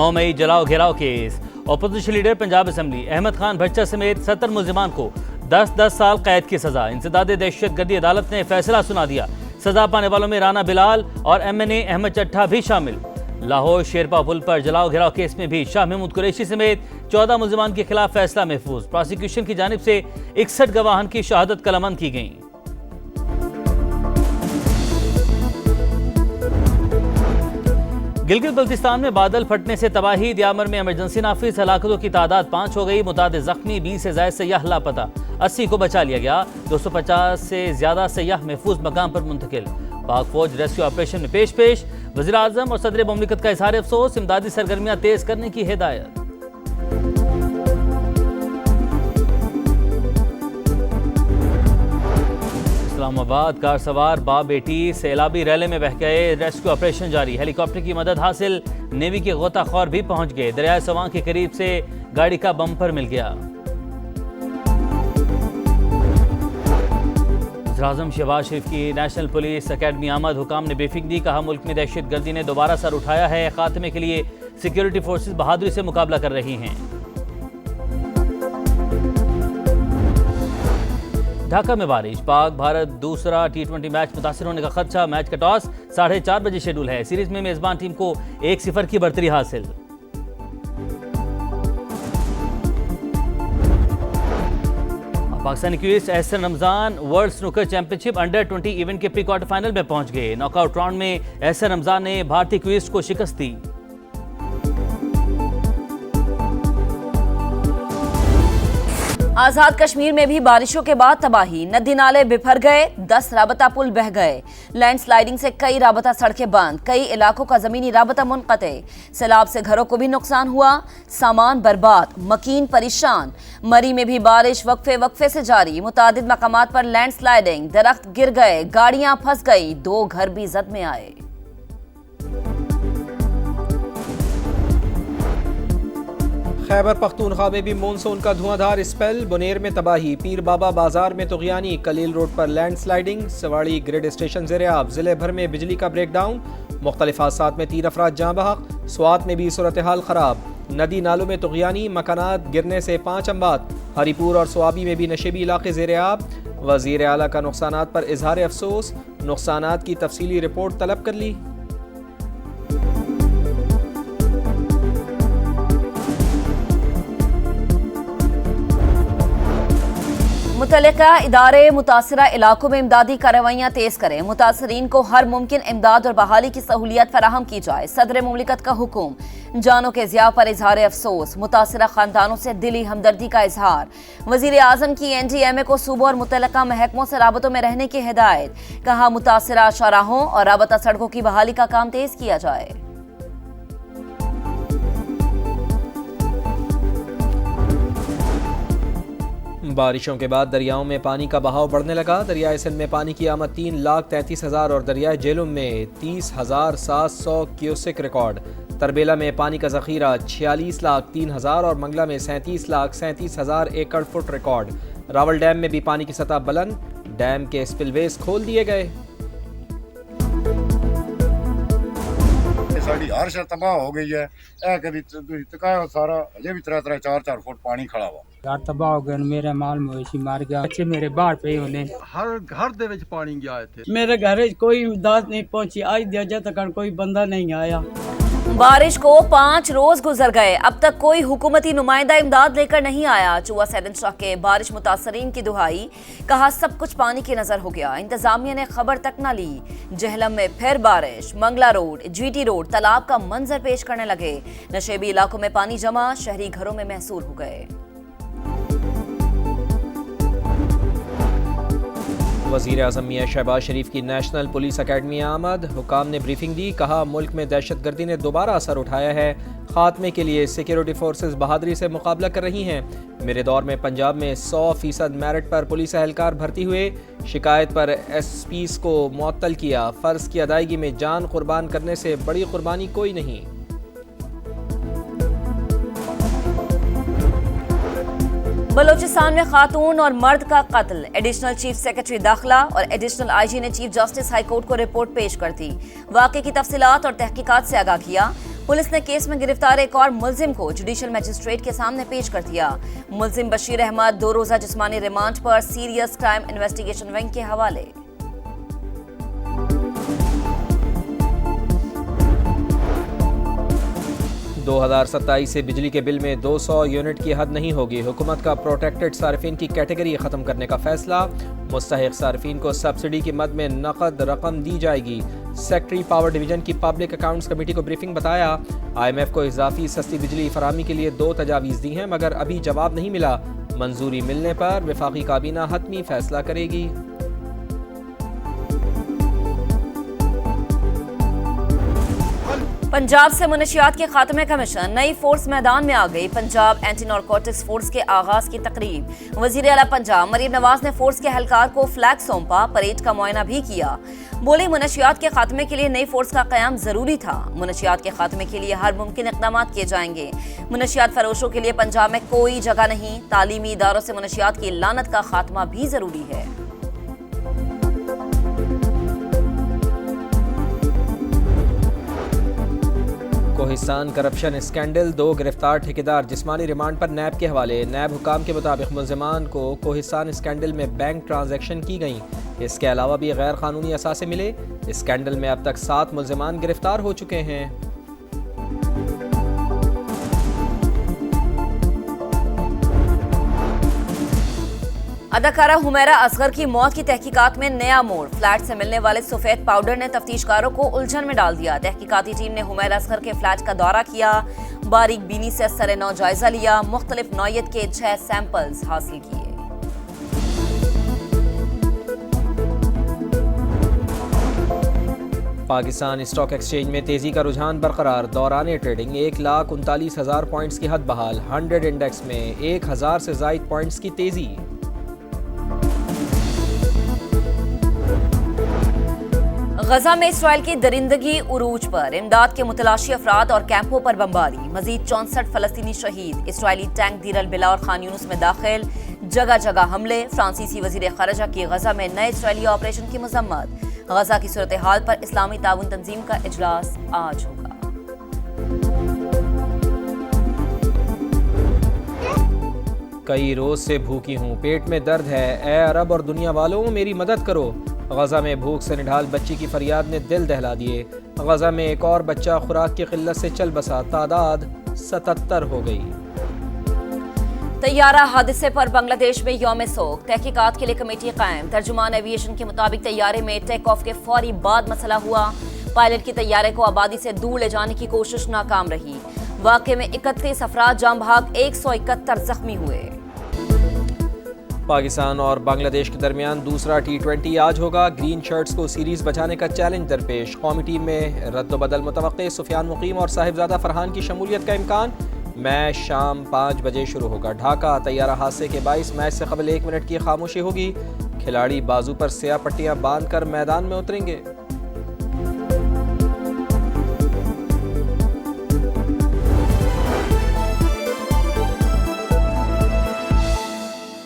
9 मई जलाओ घेराव case. Opposition leader Punjab assembly Ahmad Khan Bhattar समेत 70 मुलजिमान को 10-10 साल कैद की सजा। इंसदाद दहशतगर्दी अदालत ने फैसला सुना दिया। सजा पाने वालों में राना बिलाल और MNA अहमद चट्ठा भी शामिल। लाहौर शेरपा पुल पर जलाओ घेराव केस में भी शाह महमूद कुरैशी समेत 14 मुलजिमान के खिलाफ फैसला महफूज। प्रोसिक्यूशन की जानिब से 61 गवाहान की शहादत कलमंद की गई। गिलगित बल्तिस्तान में बादल फटने से तबाही। दियामर में इमरजेंसी नाफिज। हलाकतों की तादाद 5 हो गई। मुतादिद जख्मी, 20 से ज्यादा सयाह लापता। 80 को बचा लिया गया। 250 से ज्यादा सयाह महफूज मकाम पर मुंतकिल। पाक फौज रेस्क्यू ऑपरेशन में पेश। वज़ीर आज़म और सदर मुमलिकत का इजहार अफसोस। इमदादी सरगर्मियां तेज करने की हिदायत। इस्लामाबाद कार सवार बाप बेटी सैलाबी रैले में बह गए। रेस्क्यू ऑपरेशन जारी। हेलीकॉप्टर की मदद हासिल। नेवी के गोताखोर भी पहुंच गए। दरियाए सवां के करीब से गाड़ी का बम्पर मिल गया। वज़ीर-ए-आज़म शहबाज शरीफ की नेशनल पुलिस अकेडमी आमद। हुकाम ने ब्रीफिंग दी। कहा मुल्क में दहशतगर्दी ने दोबारा सर उठाया है। खात्मे के लिए सिक्योरिटी फोर्सेस बहादुरी से मुकाबला कर रही हैं। ढाका में बारिश। पाक भारत दूसरा T20 मैच मुतासिर होने का खदशा। मैच का टॉस 4:30 बजे शेड्यूल है। सीरीज में मेजबान टीम को 1-0 की बढ़तरी हासिल। Pakistani cueist Ahsan Ramzan world snooker championship अंडर-20 इवेंट के प्री क्वार्टर फाइनल में पहुंच गए। नॉकआउट राउंड में एहसन रमजान ने भारतीय क्विस्ट को शिकस्त दी। आजाद कश्मीर में भी बारिशों के बाद तबाही। नदी नाले बिफर गए। 10 राबता पुल बह गए। लैंडस्लाइडिंग से कई राबता सड़कें बंद। कई इलाकों का जमीनी राबता मुनक़ते। सैलाब से घरों को भी नुकसान हुआ। सामान बर्बाद। मकीन परेशान। मरी में भी बारिश वक्फे से जारी। मुतादिद मकामात पर लैंडस्लाइडिंग। दरख्त गिर गए। गाड़ियां फंस गई। 2 घर भी जद में आए। खैबर पख्तूनख्वा में भी मानसून का धुआंधार स्पेल। बुनेर में तबाही। पीर बाबा बाजार में तुग़यानी। कलील रोड पर लैंडस्लाइडिंग। सवाड़ी ग्रिड स्टेशन ज़ेर-ए-आब। ज़िले भर में बिजली का ब्रेकडाउन। मुख्तलिफ हादसात में 3 अफराद जाँ बहक। स्वात में भी सूरत हाल ख़राब। नदी नालों में तुग़यानी। मकानात गिरने से 5 अम्बात। हरीपुर और स्वाबी में भी नशेबी इलाके ज़ेर-ए-आब। वज़ीर आला का नुकसानात पर इजहार अफसोस। नुकसानात की तफसीली रिपोर्ट तलब कर ली। मुतल्लिका इदारे मुतासरा इलाकों में इमदादी कार्रवाइयाँ तेज करें। मुतासरीन को हर मुमकिन इमदाद और बहाली की सहूलियत फराहम की जाए। सदर मुमलिकत का हुक्म। जानों के ज़िया पर इजहार अफसोस। मुतासरा खानदानों से दिली हमदर्दी का इजहार। वज़ीर आज़म की NDMA को सूबों और मुतल्लिका महकमों से राबतों में रहने की हिदायत। कहा मुतासरा शाहराहों और राबता सड़कों की बहाली का काम तेज किया जाए। बारिशों के बाद दरियाओं में पानी का बहाव बढ़ने लगा। दरियाए सिंध में पानी की आमद 3,33,000 और दरियाए झेलम में 30,700 क्यूसेक रिकॉर्ड। तरबेला में पानी का ज़ख़ीरा 46,03,000 और मंगला में 37,37,000 एकड़ फुट रिकॉर्ड। रावल डैम में भी पानी की सतह बुलंद। डैम के स्पिलवेज खोल दिए गए। साड़ी हर शर तबाह हो गई है। कभी सारा अजे भी 3-4 फुट पानी खड़ा हुआ। यार तबाह हो गए। मेरे माल मवेशी मार गया। बच्चे मेरे बाहर पे होने। हर घर दे विच पानी गया थे। मेरे घर कोई इमदाद नहीं पहुंची। आज दिया तक कोई बंदा नहीं आया। बारिश को 5 रोज गुजर गए। अब तक कोई हुकूमती नुमाइंदा इमदाद लेकर नहीं आया। चुआ सैदन शाह के बारिश मुतासरीन की दुहाई। कहा सब कुछ पानी की नजर हो गया। इंतजामिया ने खबर तक न ली। जहलम में फिर बारिश। मंगला रोड GT रोड तालाब का मंजर पेश करने लगे। नशेबी इलाकों में पानी जमा। शहरी घरों में महसूर हो गए। वज़ीर आज़म मियां शहबाज शरीफ की नेशनल पुलिस अकेडमी आमद। हुकाम ने ब्रीफिंग दी। कहा मुल्क में दहशतगर्दी ने दोबारा असर उठाया है। खात्मे के लिए सिक्योरिटी फोर्सेस बहादुरी से मुकाबला कर रही हैं। मेरे दौर में पंजाब में 100% मेरिट पर पुलिस एहलकार भर्ती हुए। शिकायत पर SPs को मुअत्तल किया। फ़र्ज की अदायगी में जान कुर्बान करने से बड़ी कुर्बानी कोई नहीं। बलोचिस्तान में खातून और मर्द का कत्ल। एडिशनल चीफ सेक्रेटरी दाखिला और एडिशनल IG ने चीफ जस्टिस हाई कोर्ट को रिपोर्ट पेश कर दी। वाक़े की तफसीलात और तहकीकात से आगाह किया। पुलिस ने केस में गिरफ्तार एक और मुलजिम को जुडिशियल मजिस्ट्रेट के सामने पेश कर दिया। मुलजिम बशीर अहमद 2 रोजा जिस्मानी रिमांड पर सीरियस क्राइम इन्वेस्टिगेशन विंग के हवाले। दो 2027 से बिजली के बिल में 200 यूनिट की हद नहीं होगी। हुकूमत का प्रोटेक्टेड सार्फिन की कैटेगरी ख़त्म करने का फैसला। मुस्तहिक सार्फिन को सब्सिडी की मद में नकद रकम दी जाएगी। सेक्रेटरी पावर डिवीजन की पब्लिक अकाउंट्स कमेटी को ब्रीफिंग बताया। IMF को इजाफी सस्ती बिजली फराहमी के लिए 2 तजावीज़ दी हैं मगर अभी जवाब नहीं मिला। मंजूरी मिलने पर वफाकी काबीना हतमी फैसला करेगी। पंजाब से मुनशियात के खात्मे का मिशन, नई फोर्स मैदान में आ गई। पंजाब एंटी नारकोटिक्स फोर्स के आगाज की तकरीब। वजीर आला पंजाब मरीम नवाज ने फोर्स के एहलकार को फ्लैग सौंपा, परेड का मुआयना भी किया। बोले मुनशियात के खात्मे के लिए नई फोर्स का कयाम जरूरी था। मुनशियात के खात्मे के लिए हर मुमकिन इक़दाम किए जाएंगे। मुनशियात फरोशों के लिए पंजाब में कोई जगह नहीं। तालीमी इदारों से मुनशियात की लानत का खात्मा भी जरूरी है। कोहिस्तान करप्शन स्कैंडल, 2 गिरफ्तार ठेकेदार जिस्मानी रिमांड पर नैब के हवाले। नैब हुकाम के मुताबिक मुल्जिमान को कोहिस्तान स्कैंडल में बैंक ट्रांजैक्शन की गई। इसके अलावा भी गैर कानूनी असासे मिले। स्कैंडल में अब तक 7 मुल्जिमान गिरफ्तार हो चुके हैं। अदाकारा हुमैरा असगर की मौत की तहकीकात में नया मोड़। फ्लैट से मिलने वाले सफेद पाउडर ने तफ्तीशकारों को उलझन में डाल दिया। तहकीकाती टीम ने हुमैरा असगर के फ्लैट का दौरा किया, बारीक बीनी से सरे नौ जायजा लिया, मुख्तलिफ नौयत के 6 सैंपल्स हासिल किए। पाकिस्तान स्टॉक एक्सचेंज में तेजी का रुझान बरकरार। दौरान ट्रेडिंग 1,39,000 पॉइंट्स की हद बहाल। 100 इंडेक्स में 1000 से ज़ायद पॉइंट्स की तेजी। गजा में इसराइल की दरिंदगी उरूज पर। इमदाद के मुतलाशी अफराद और कैंपों पर बमबारी। मजीद 64 फलस्तीनी शहीद। इसराइली टैंक दीर अल बिला और खान यूनुस में दाखिल। जगह जगह हमले। फ्रांसीसी वजीर खारजा की गजा में नए इसराइली ऑपरेशन की मजम्मत। गजा की सूरत हाल पर इस्लामी ताउन तंजीम का इजलास आज होगा। कई रोज से भूखी हूँ, पेट में दर्द है, ए अरब और दुनिया वालों मेरी मदद करो। गजा में भूख से निढाल बच्ची की फरियाद ने दिल दहला दिए। गजा में एक और बच्चा खुराक की किल्लत से चल बसा, तादाद 77 हो गई। तैयारा हादसे पर बांग्लादेश में यौम सोग। तहकीकात के लिए कमेटी कायम। तर्जुमान एविएशन के मुताबिक तैयारे में टेक ऑफ के फौरी बाद मसला हुआ। पायलट की तैयारे को आबादी से दूर ले जाने की कोशिश नाकाम रही। वाक़े में 31 अफराद जाम भाग, 171 जख्मी हुए। पाकिस्तान और बांग्लादेश के दरमियान दूसरा T20 आज होगा। ग्रीन शर्ट्स को सीरीज बचाने का चैलेंज दरपेश। कौमी टीम में रद्द-बदल मुतवक्के। सुफियान मुकीम और साहिबजादा फरहान की शमूलियत का इम्कान। मैच शाम 5 बजे शुरू होगा। ढाका तैयारा हादसे के 22 मैच से कबल 1 मिनट की खामोशी होगी। खिलाड़ी बाजू पर स्याह पट्टियां बांधकर मैदान में उतरेंगे।